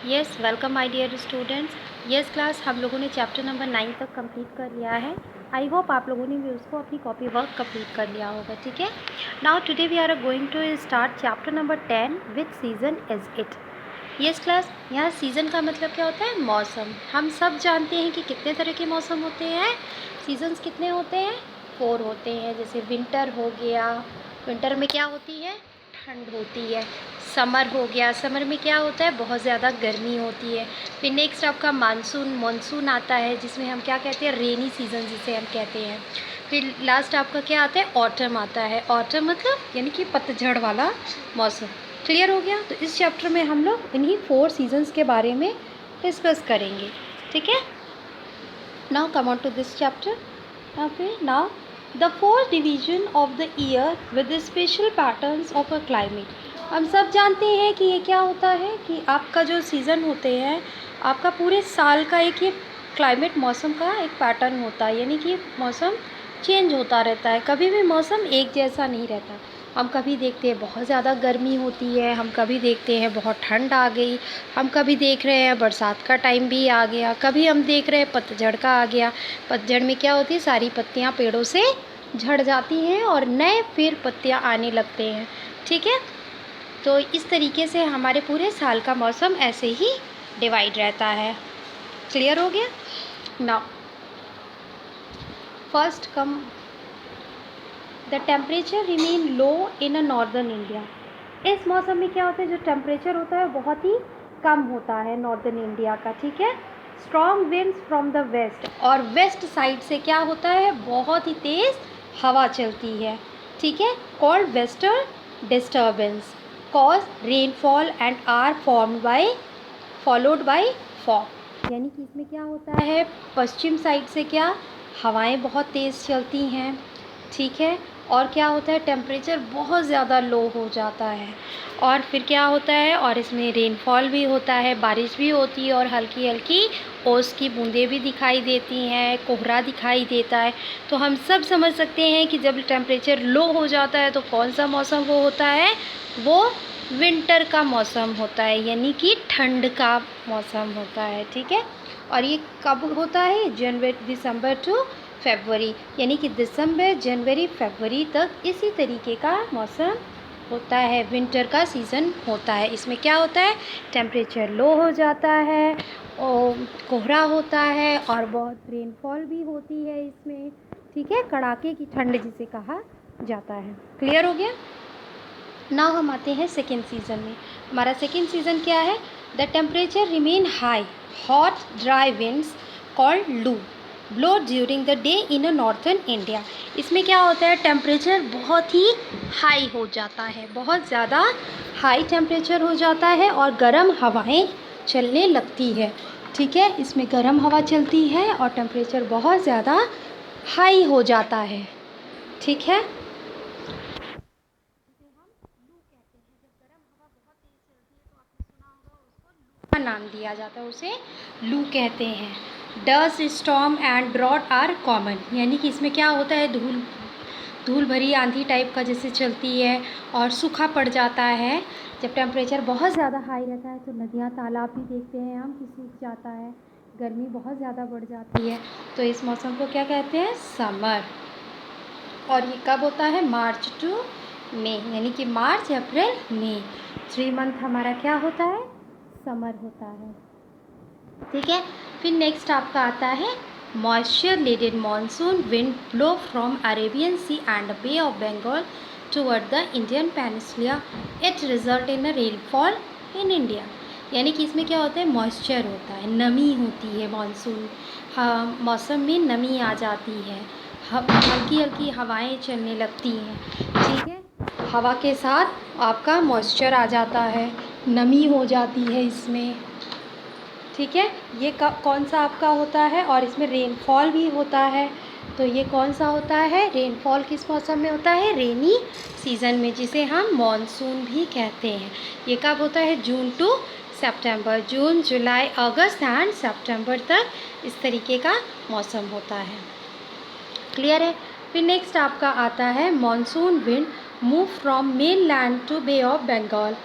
Yes welcome my dear students. Yes class हम लोगों ने चैप्टर नंबर 9 तक कंप्लीट कर लिया है। आई होप आप लोगों ने भी उसको अपनी कॉपी वर्क कंप्लीट कर लिया होगा। ठीक है, now today we are going to start chapter number 10 with season is it. Yes class, यहाँ सीज़न का मतलब क्या होता है? मौसम। हम सब जानते हैं कि कितने तरह के मौसम होते हैं। सीजन्स कितने होते हैं? 4 होते हैं। जैसे विंटर हो गया, विंटर में क्या होती है? ठंड होती है। समर हो गया, समर में क्या होता है? बहुत ज़्यादा गर्मी होती है। फिर नेक्स्ट आपका मानसून आता है, जिसमें हम क्या कहते हैं? रेनी सीज़न जिसे हम कहते हैं। फिर लास्ट आपका क्या आता है? ऑटम आता है। ऑटम मतलब यानी कि पतझड़ वाला मौसम। क्लियर हो गया? तो इस चैप्टर में हम लोग इन्हीं 4 सीजन्स के बारे में डिस्कस करेंगे। ठीक है, now come on to this chapter. यहाँ पे now the 4 division of the year with special patterns of a climate. हम सब जानते हैं कि ये क्या होता है कि आपका जो सीज़न होते हैं, आपका पूरे साल का एक ये क्लाइमेट मौसम का एक पैटर्न होता है, यानी कि मौसम चेंज होता रहता है। कभी भी मौसम एक जैसा नहीं रहता। हम कभी देखते हैं बहुत ज़्यादा गर्मी होती है, हम कभी देखते हैं बहुत ठंड आ गई, हम कभी देख रहे हैं बरसात का टाइम भी आ गया, कभी हम देख रहे हैं पतझड़ का आ गया। पतझड़ में क्या होती है? सारी पत्तियाँ पेड़ों से झड़ जाती हैं और नए फिर पत्तियाँ आने लगते हैं। ठीक है, तो इस तरीके से हमारे पूरे साल का मौसम ऐसे ही डिवाइड रहता है। क्लियर हो गया? Now first come the temperature remain low in a northern India. इस मौसम में क्या होता है? जो टेम्परेचर होता है बहुत ही कम होता है नॉर्दर्न इंडिया का। ठीक है, strong winds from the west, और वेस्ट साइड से क्या होता है? बहुत ही तेज़ हवा चलती है। ठीक है, called western disturbance cause rainfall and are followed by fog. यानी कि इसमें क्या होता है? पश्चिम साइड से क्या हवाएं बहुत तेज़ चलती हैं। ठीक है, और क्या होता है? टेम्परेचर बहुत ज़्यादा लो हो जाता है, और फिर क्या होता है? और इसमें रेनफॉल भी होता है, बारिश भी होती है, और हल्की हल्की ओस की बूंदें भी दिखाई देती हैं, कोहरा दिखाई देता है। तो हम सब समझ सकते हैं कि जब टेम्परेचर लो हो जाता है तो कौन सा मौसम वो होता है? वो विंटर का मौसम होता है, यानी कि ठंड का मौसम होता है। ठीक है, और ये कब होता है? दिसंबर टू फरवरी, यानी कि दिसंबर जनवरी फरवरी तक इसी तरीके का मौसम होता है, विंटर का सीज़न होता है। इसमें क्या होता है? टेम्परेचर लो हो जाता है और कोहरा होता है और बहुत रेनफॉल भी होती है इसमें। ठीक है, कड़ाके की ठंड जिसे कहा जाता है। क्लियर हो गया? नाउ हम आते हैं सेकेंड सीज़न में। हमारा सेकेंड सीज़न क्या है? The temperature remain high, hot dry winds called loo blow during the day in a northern India. इसमें क्या होता है? टेम्परेचर बहुत ही हाई हो जाता है, बहुत ज़्यादा हाई टेम्परेचर हो जाता है और गर्म हवाएं चलने लगती है। ठीक है, इसमें गर्म हवा चलती है और टेम्परेचर बहुत ज़्यादा हाई हो जाता है। ठीक है, का नाम दिया जाता है, उसे लू कहते हैं। Dust storm and drought are common, यानी कि इसमें क्या होता है? धूल भरी आंधी टाइप का जैसे चलती है और सूखा पड़ जाता है। जब टेम्परेचर बहुत ज़्यादा हाई रहता है तो नदियाँ तालाब भी देखते हैं हम कि सूख जाता है, गर्मी बहुत ज़्यादा बढ़ जाती है। तो इस मौसम को क्या कहते हैं? समर। और ये कब होता है? मार्च टू मई, यानी कि मार्च अप्रैल मई 3 मंथ हमारा क्या होता है? समर होता है। ठीक है, फिर नेक्स्ट आपका आता है moisture laden monsoon wind blow from Arabian sea and bay of Bengal toward the Indian peninsula. It result in a rainfall in India. यानी कि इसमें क्या होता है? मॉइस्चर होता है, नमी होती है। मानसून हाँ, मौसम में नमी आ जाती है, हल्की हल्की हवाएं चलने लगती हैं। ठीक है, हवा के साथ आपका मॉइस्चर आ जाता है, नमी हो जाती है इसमें। ठीक है, ये कौन सा आपका होता है? और इसमें रेनफॉल भी होता है। तो ये कौन सा होता है? रेनफॉल किस मौसम में होता है? रेनी सीज़न में, जिसे हम मॉनसून भी कहते हैं। ये कब होता है? जून to September, June July August and सितंबर तक इस तरीके का मौसम होता है। क्लियर है? फिर नेक्स्ट आपका आता है monsoon wind move from main land to bay of Bengal.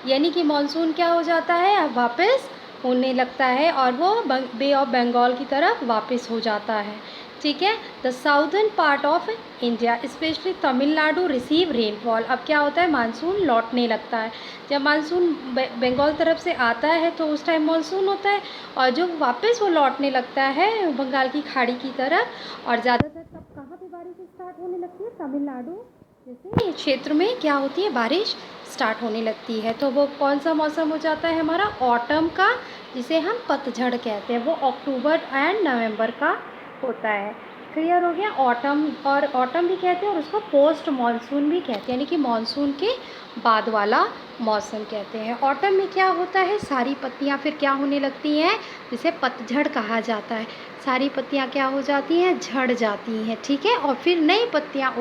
यानी कि मॉनसून क्या हो जाता है? अब वापस होने लगता है और वो बे ऑफ बंगाल की तरफ वापस हो जाता है, ठीक है। The southern part of India specially Tamil Nadu receive rainfall. अब क्या होता है, मानसून लौटने लगता है। जब मानसून बंगाल तरफ से आता है तो उस टाइम मानसून होता है, और जो वापस वो लौटने लगता है बंगाल की खाड़ी की तरफ। और ज़्यादातर तब कहाँ पे बारिश स्टार्ट होने लगती है, तमिलनाडु जैसे क्षेत्र में क्या होती है, बारिश स्टार्ट होने लगती है। तो वो कौन सा मौसम हो जाता है हमारा, ऑटम का, जिसे हम पतझड़ कहते हैं। वो अक्टूबर एंड नवंबर का होता है। क्लियर हो गया। ऑटम, और ऑटम भी कहते हैं और उसको पोस्ट मानसून भी कहते हैं, यानी कि मानसून के बाद वाला मौसम कहते हैं। ऑटम में क्या होता है, सारी पत्तियां फिर क्या होने लगती हैं, जिसे पतझड़ कहा जाता है। सारी पत्तियां क्या हो जाती हैं, झड़ जाती हैं, ठीक है। और फिर नई पत्तियां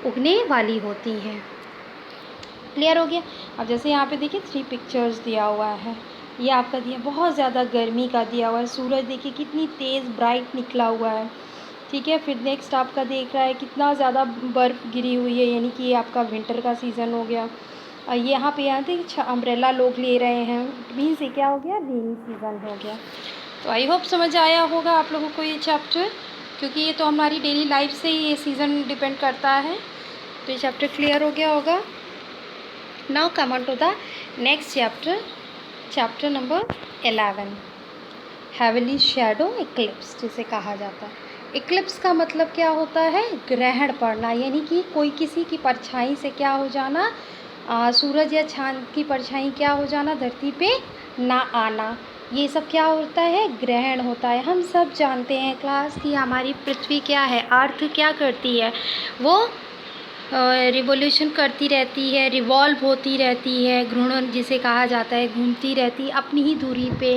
उगने वाली होती हैं। क्लियर हो गया। अब जैसे यहाँ पे देखिए 3 पिक्चर्स दिया हुआ है। ये आपका दिया बहुत ज़्यादा गर्मी का दिया हुआ है, सूरज देखिए कितनी तेज़ ब्राइट निकला हुआ है, ठीक है। फिर नेक्स्ट आपका देख रहा है कितना ज़्यादा बर्फ़ गिरी हुई है, यानी कि ये आपका विंटर का सीज़न हो गया। और यहाँ देखिए अम्ब्रेला लोग ले रहे हैं, मीन से क्या हो गया, रेनी सीज़न हो गया। तो आई होप समझ आया होगा आप लोगों को ये चैप्टर, क्योंकि ये तो हमारी डेली लाइफ से ही ये सीज़न डिपेंड करता है। तो ये चैप्टर क्लियर हो गया होगा। Now come on to the next chapter, chapter number 11, heavenly shadow eclipse जिसे कहा जाता है। इक्लिप्स का मतलब क्या होता है, ग्रहण पड़ना, यानी कि कोई किसी की परछाई से क्या हो जाना, सूरज या चाँद की परछाई क्या हो जाना, धरती पे ना आना, ये सब क्या होता है, ग्रहण होता है। हम सब जानते हैं क्लास कि हमारी पृथ्वी क्या है, अर्थ क्या करती है, वो रिवोल्यूशन करती रहती है, रिवॉल्व होती रहती है, घूर्णन जिसे कहा जाता है, घूमती रहती है अपनी ही दूरी पे।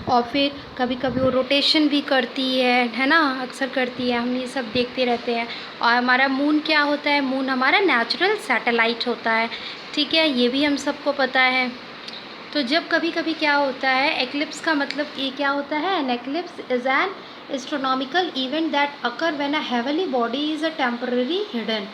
और फिर कभी कभी वो रोटेशन भी करती है ना, अक्सर करती है, हम ये सब देखते रहते हैं। और हमारा मून क्या होता है, मून हमारा नेचुरल सैटेलाइट होता है, ठीक है, ये भी हम सबको पता है। तो जब कभी कभी क्या होता है, एक्लिप्स का मतलब ये क्या होता है, an eclipse is an astronomical event that occur when a heavenly body is a temporary hidden.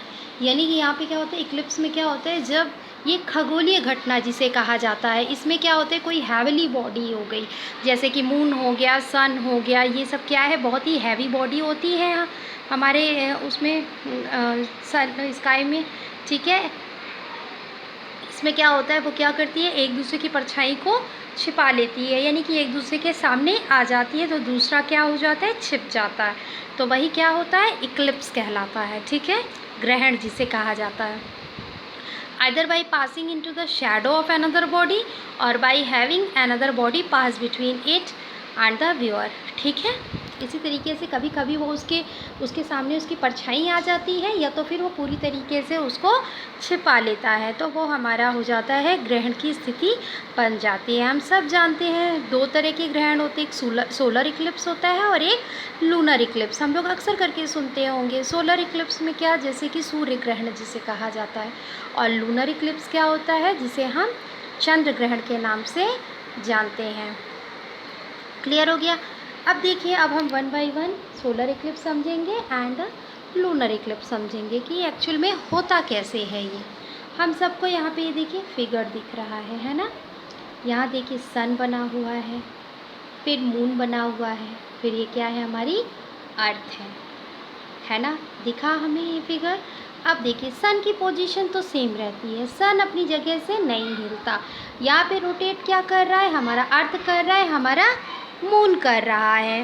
यानी कि यहाँ पे क्या होता है, इक्लिप्स में क्या होता है, जब ये खगोलीय घटना जिसे कहा जाता है, इसमें क्या होता है, कोई हैवली बॉडी हो गई, जैसे कि मून हो गया, सन हो गया, ये सब क्या है, बहुत ही हैवी बॉडी होती है हमारे उसमें सन स्काई में, ठीक है। इसमें क्या होता है, वो क्या करती है, एक दूसरे की परछाई को छिपा लेती है, यानी कि एक दूसरे के सामने आ जाती है तो दूसरा क्या हो जाता है, छिप जाता है। तो वही क्या होता है, इक्लिप्स कहलाता है, ठीक है, ग्रहण जिसे कहा जाता है। Either by passing into the shadow of another body or by having another body pass between it and the viewer, ठीक है। इसी तरीके से कभी कभी वो उसके सामने उसकी परछाई आ जाती है, या तो फिर वो पूरी तरीके से उसको छिपा लेता है, तो वो हमारा हो जाता है, ग्रहण की स्थिति बन जाती है। हम सब जानते हैं 2 तरह के ग्रहण होते हैं, एक सोलर इक्लिप्स होता है और एक लूनर इक्लिप्स। हम लोग अक्सर करके सुनते होंगे सोलर इक्लिप्स में क्या, जैसे कि सूर्य ग्रहण जिसे कहा जाता है, और लूनर इक्लिप्स क्या होता है, जिसे हम चंद्र ग्रहण के नाम से जानते हैं। क्लियर हो गया। अब देखिए, अब हम 1 बाई 1 सोलर इक्लिप्स समझेंगे एंड लूनर इक्लिप्स समझेंगे कि एक्चुअल में होता कैसे है ये। हम सबको यहाँ पे ये देखिए फिगर दिख रहा है ना, यहाँ देखिए सन बना हुआ है, फिर मून बना हुआ है, फिर ये क्या है, हमारी अर्थ है ना, दिखा हमें ये फिगर। अब देखिए सन की पोजीशन तो सेम रहती है, सन अपनी जगह से नहीं हिलता, यहाँ पे रोटेट क्या कर रहा है, हमारा अर्थ कर रहा है, हमारा मून कर रहा है।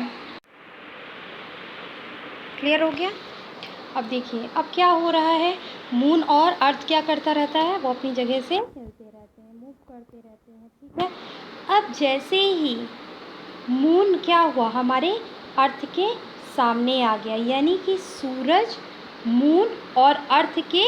क्लियर हो गया। अब देखिए अब क्या हो रहा है, मून और अर्थ क्या करता रहता है, वो अपनी जगह से हिलते रहते हैं, मूव करते रहते हैं, ठीक है। अब जैसे ही मून क्या हुआ, हमारे अर्थ के सामने आ गया, यानी कि सूरज मून और अर्थ के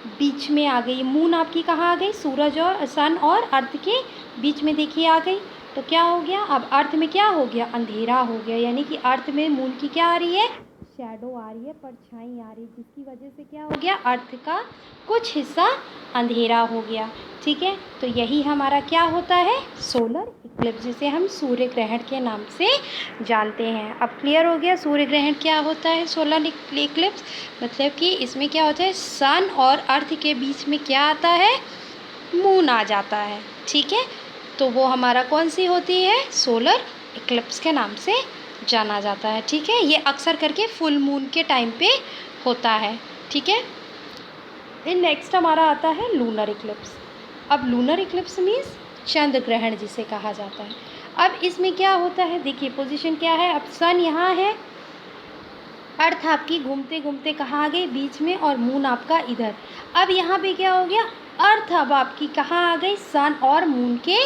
बीच में आ गई। मून आपकी कहाँ आ गई, सूरज और सन और अर्थ के बीच में देखिए आ गई। तो क्या हो गया, अब अर्थ में क्या हो गया, अंधेरा हो गया, यानी कि अर्थ में मून की क्या आ रही है, शैडो आ रही है, परछाई आ रही है, जिसकी वजह से क्या हो गया, अर्थ का कुछ हिस्सा अंधेरा हो गया, ठीक है। तो यही हमारा क्या होता है, सोलर इक्लिप्स, जिसे हम सूर्य ग्रहण के नाम से जानते हैं। अब क्लियर हो गया सूर्य ग्रहण क्या होता है, सोलर इक्लिप्स मतलब कि इसमें क्या होता है, सन और अर्थ के बीच में क्या आता है, मून आ जाता है, ठीक है। तो वो हमारा कौन सी होती है, सोलर इक्लिप्स के नाम से जाना जाता है। ठीक है, ये अक्सर करके फुल मून के टाइम पे होता है। ठीक है, फिर नेक्स्ट हमारा आता है लूनर इक्लिप्स। अब लूनर इक्लिप्स मीन्स चंद्र ग्रहण जिसे कहा जाता है। अब इसमें क्या होता है, देखिए पोजीशन क्या है, अब सन यहाँ है, अर्थ आपकी घूमते घूमते कहाँ आ गई, बीच में, और मून आपका इधर। अब यहाँ पे क्या हो गया, अर्थ अब आपकी कहाँ आ गई, सन और मून के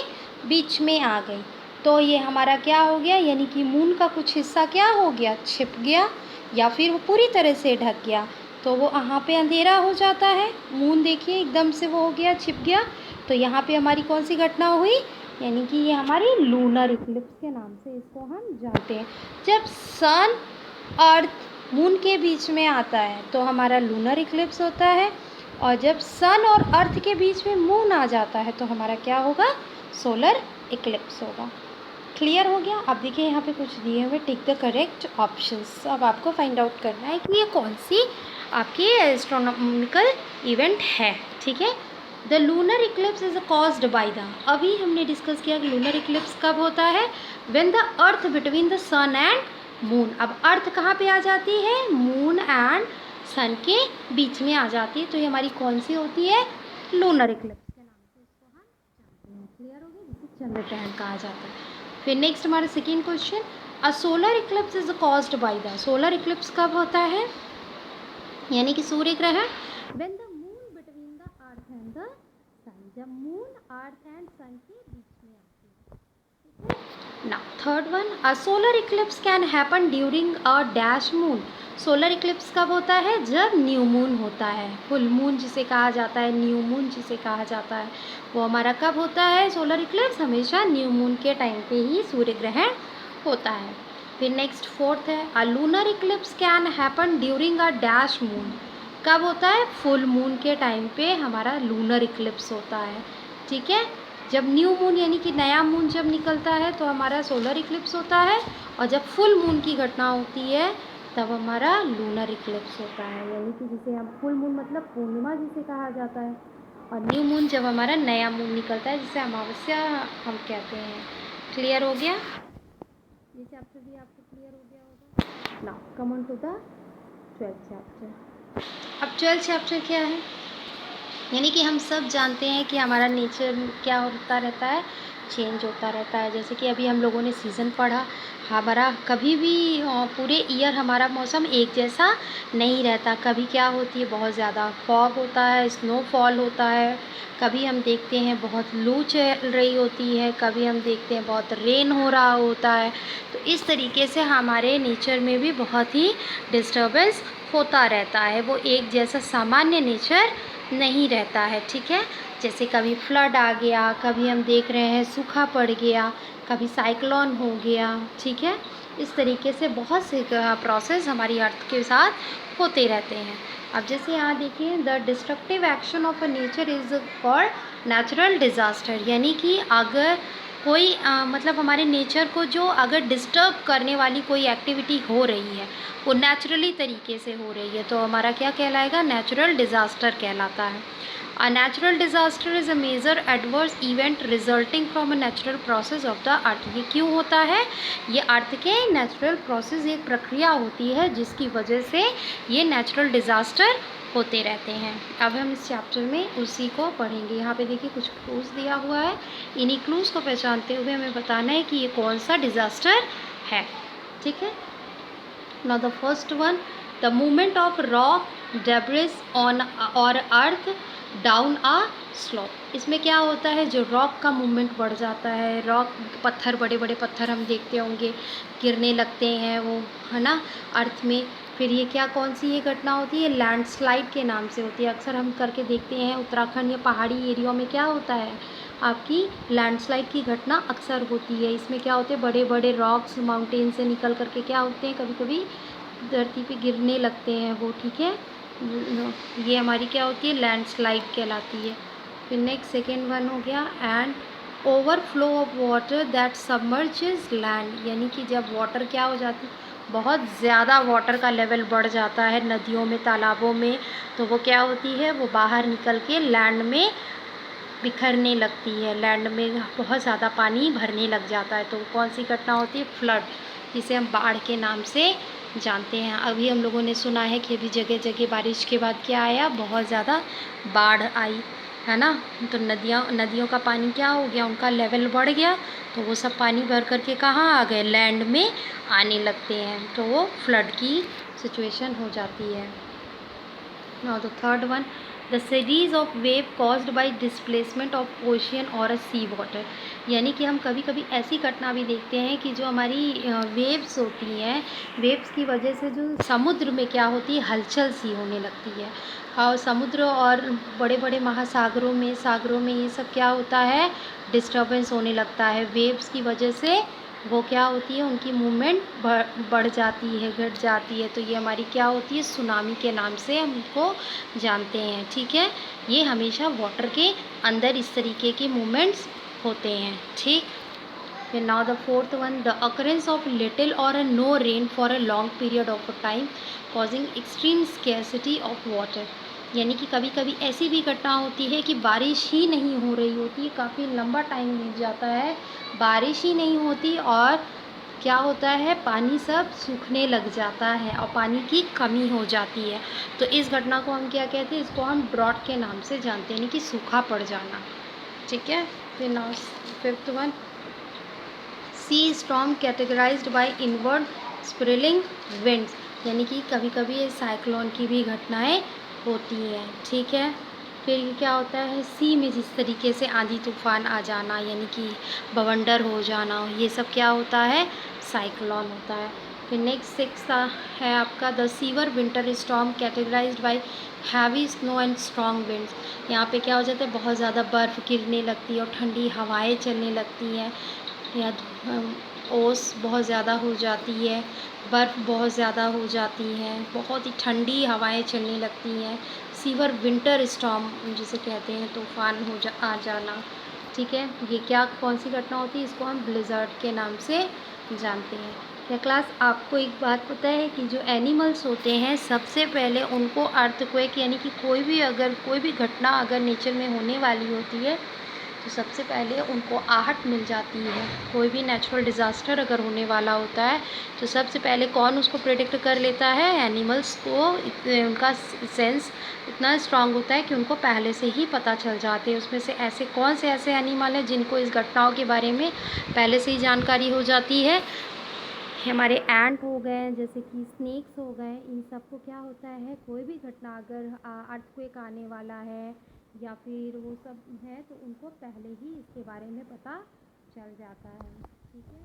बीच में आ गई। तो ये हमारा क्या हो गया, यानी कि मून का कुछ हिस्सा क्या हो गया, छिप गया, या फिर वो पूरी तरह से ढक गया। तो वो यहाँ पे अंधेरा हो जाता है, मून देखिए एकदम से वो हो गया, छिप गया। तो यहाँ पे हमारी कौन सी घटना हुई, यानी कि ये हमारी लूनर इक्लिप्स के नाम से इसको हम जानते हैं। जब सन अर्थ मून के बीच में आता है तो हमारा लूनर इक्लिप्स होता है, और जब सन और अर्थ के बीच में मून आ जाता है तो हमारा क्या होगा, सोलर इक्लिप्स होगा। क्लियर हो गया। अब देखिए यहाँ पे कुछ दिए हुए, टिक द करेक्ट ऑप्शंस। अब आपको फाइंड आउट करना है कि ये कौन सी आपकी एस्ट्रोनॉमिकल इवेंट है। ठीक है, the lunar Eclipse is caused by the, अभी हमने डिस्कस किया कि लूनर इक्लिप्स कब होता है, when the earth between the sun and moon. अब अर्थ कहाँ पे आ जाती है, मून एंड सन के बीच में आ जाती है। तो ये हमारी कौन सी होती है, लूनर इक्लिप्स के नाम से इसको हम जानते हैं। क्लियर हो गया, जिसे चंद्र ग्रहण कहा जाता है। फिर नेक्स्ट हमारा second question, a solar eclipse is caused by the, solar eclipse कब होता है, यानी कि सूर्य ग्रहण, when the moon between the earth and the sun, जब मून अर्थ एंड सन के बीच में आती है। Now third one, a solar Eclipse can happen during a dash moon, solar eclipse कब होता है, जब न्यू मून होता है, फुल मून जिसे कहा जाता है, न्यू मून जिसे कहा जाता है, वो हमारा कब होता है, सोलर इक्लिप्स हमेशा न्यू मून के टाइम पे ही सूर्य ग्रहण होता है। फिर नेक्स्ट फोर्थ है, अ lunar Eclipse can happen during a dash moon, कब होता है, फुल मून के टाइम पे हमारा लूनर इक्लिप्स होता है। ठीक है, जब न्यू मून यानी कि नया मून जब निकलता है तो हमारा सोलर इक्लिप्स होता है, और जब फुल मून की घटना होती है तब हमारा लूनर इक्लिप्स होता है, यानी कि जिसे हम फुल मून मतलब पूर्णिमा जिसे कहा जाता है, और न्यू मून जब हमारा नया मून निकलता है जिसे अमावस्या हम कहते हैं। क्लियर हो गया, ये चैप्टर भी आपको क्लियर हो गया होगा। Now come on to the 12th chapter. अब 12th चैप्टर क्या है, यानी कि हम सब जानते हैं कि हमारा नेचर क्या होता रहता है, चेंज होता रहता है। जैसे कि अभी हम लोगों ने सीज़न पढ़ा, हमारा कभी भी पूरे ईयर हमारा मौसम एक जैसा नहीं रहता। कभी क्या होती है, बहुत ज़्यादा फॉग होता है, स्नोफॉल होता है, कभी हम देखते हैं बहुत लू चल रही होती है, कभी हम देखते हैं बहुत रेन हो रहा होता है। तो इस तरीके से हमारे नेचर में भी बहुत ही डिस्टर्बेंस होता रहता है, वो एक जैसा सामान्य नेचर नहीं रहता है। ठीक है, जैसे कभी फ्लड आ गया, कभी हम देख रहे हैं सूखा पड़ गया, कभी साइक्लोन हो गया। ठीक है, इस तरीके से बहुत से प्रोसेस हमारी अर्थ के साथ होते रहते हैं। अब जैसे यहाँ देखिए, the destructive action of a nature is called natural disaster, यानी कि अगर कोई मतलब हमारे नेचर को जो अगर डिस्टर्ब करने वाली कोई एक्टिविटी हो रही है, वो नेचुरली तरीके से हो रही है, तो हमारा क्या कहलाएगा, नेचुरल डिज़ास्टर कहलाता है। A natural disaster is a major adverse event resulting from a natural process of the earth, ये क्यों होता है, ये अर्थ के नेचुरल प्रोसेस एक प्रक्रिया होती है जिसकी वजह से ये नेचुरल डिज़ास्टर होते रहते हैं। अब हम इस चैप्टर में उसी को पढ़ेंगे। यहाँ पे देखिए कुछ क्लूज़ दिया हुआ है, इन्हीं क्लूज़ को पहचानते हुए हमें बताना है कि ये कौन सा डिज़ास्टर है। ठीक है, now the first one, the movement of rock debris on और अर्थ डाउन आ स्लोप। इसमें क्या होता है, जो रॉक का मूवमेंट बढ़ जाता है, रॉक पत्थर, बड़े बड़े पत्थर हम देखते होंगे गिरने लगते हैं वो, है ना, अर्थ में। फिर ये क्या, कौन सी ये घटना होती है, लैंडस्लाइड के नाम से होती है, अक्सर हम करके देखते हैं उत्तराखंड या पहाड़ी एरिया में क्या होता है, आपकी लैंडस्लाइड की घटना अक्सर होती है। इसमें क्या होते हैं, बड़े बड़े रॉक्स माउंटेन से निकल करके क्या होते हैं, कभी कभी धरती पे गिरने लगते हैं वो। ठीक है, ये हमारी क्या होती है, लैंडस्लाइड कहलाती है। फिर नेक्स्ट सेकेंड वन हो गया, and overflow of water that submerges land, यानी कि जब वाटर क्या हो जाती है, बहुत ज़्यादा वाटर का लेवल बढ़ जाता है नदियों में, तालाबों में, तो वो क्या होती है, वो बाहर निकल के लैंड में बिखरने लगती है, लैंड में बहुत ज़्यादा पानी भरने लग जाता है, तो कौन सी घटना होती है? फ्लड, जिसे हम बाढ़ के नाम से जानते हैं। अभी हम लोगों ने सुना है कि अभी जगह जगह बारिश के बाद क्या आया? बहुत ज़्यादा बाढ़ आई, है ना। तो नदियों का पानी क्या हो गया? उनका लेवल बढ़ गया, तो वो सब पानी भर करके कहाँ आ गए? लैंड में आने लगते हैं, तो वो फ्लड की सिचुएशन हो जाती है। Now the third one, the series of wave caused by displacement of ocean और अ सी वाटर। यानी कि हम कभी कभी ऐसी घटना भी देखते हैं कि जो हमारी वेव्स होती हैं, वेव्स की वजह से जो समुद्र में क्या होती है? हलचल सी होने लगती है। और समुद्र और बड़े बड़े सागरों में ये सब क्या होता है? डिस्टर्बेंस होने लगता है। वेव्स की वजह से वो क्या होती है? उनकी मूवमेंट बढ़ जाती है, घट जाती है, तो ये हमारी क्या होती है? सुनामी के नाम से हम इनको जानते हैं, ठीक है। ये हमेशा वाटर के अंदर इस तरीके की मूवमेंट्स होते हैं, ठीक। फिर now the fourth one, the occurrence of little or no rain for a long period of time causing extreme scarcity of water. यानी कि कभी कभी ऐसी भी घटना होती है कि बारिश ही नहीं हो रही होती है, काफ़ी लंबा टाइम बीत जाता है, बारिश ही नहीं होती, और क्या होता है? पानी सब सूखने लग जाता है और पानी की कमी हो जाती है। तो इस घटना को हम क्या कहते हैं? इसको हम ड्रॉट के नाम से जानते हैं, यानी कि सूखा पड़ जाना, ठीक है। फिर now fifth one, sea storm categorised by inward spiralling winds. यानी कि कभी कभी ये साइक्लोन की भी घटनाएं होती हैं, ठीक है। फिर ये क्या होता है? सी में जिस तरीके से आंधी तूफान आ जाना, यानी कि बवंडर हो जाना, ये सब क्या होता है? साइक्लोन होता है। फिर नेक्स्ट सिक्स है आपका, the sewer winter storm categorised bye heavy snow and strong winds. यहाँ पे क्या हो जाता है? बहुत ज़्यादा बर्फ़ गिरने लगती है और ठंडी हवाएं चलने लगती हैं, या ओस बहुत ज़्यादा हो जाती है, बर्फ़ बहुत ज़्यादा हो जाती है, बहुत ही ठंडी हवाएं चलने लगती हैं। सीवर विंटर स्टॉर्म जिसे कहते हैं, तूफान आ जाना, ठीक है। ये क्या कौन सी घटना होती है? इसको हम ब्लिज़र्ड के नाम से जानते हैं। क्या क्लास, आपको एक बात पता है कि जो एनिमल्स होते हैं, सबसे पहले उनको अर्थक्वेक, यानी कि कोई भी घटना अगर नेचर में होने वाली होती है, तो सबसे पहले उनको आहट मिल जाती है। कोई भी नेचुरल डिज़ास्टर अगर होने वाला होता है, तो सबसे पहले कौन उसको प्रेडिक्ट कर लेता है? एनिमल्स को उनका सेंस इतना स्ट्रांग होता है कि उनको पहले से ही पता चल जाते हैं। उसमें से ऐसे कौन से ऐसे एनिमल हैं जिनको इस घटनाओं के बारे में पहले से ही जानकारी हो जाती है? हमारे एंट हो गए, जैसे कि स्नेक्स हो गए, इन सबको क्या होता है? कोई भी घटना अगर अर्थक्वेक आने वाला है या फिर वो सब है, तो उनको पहले ही इसके बारे में पता चल जाता है, ठीक है।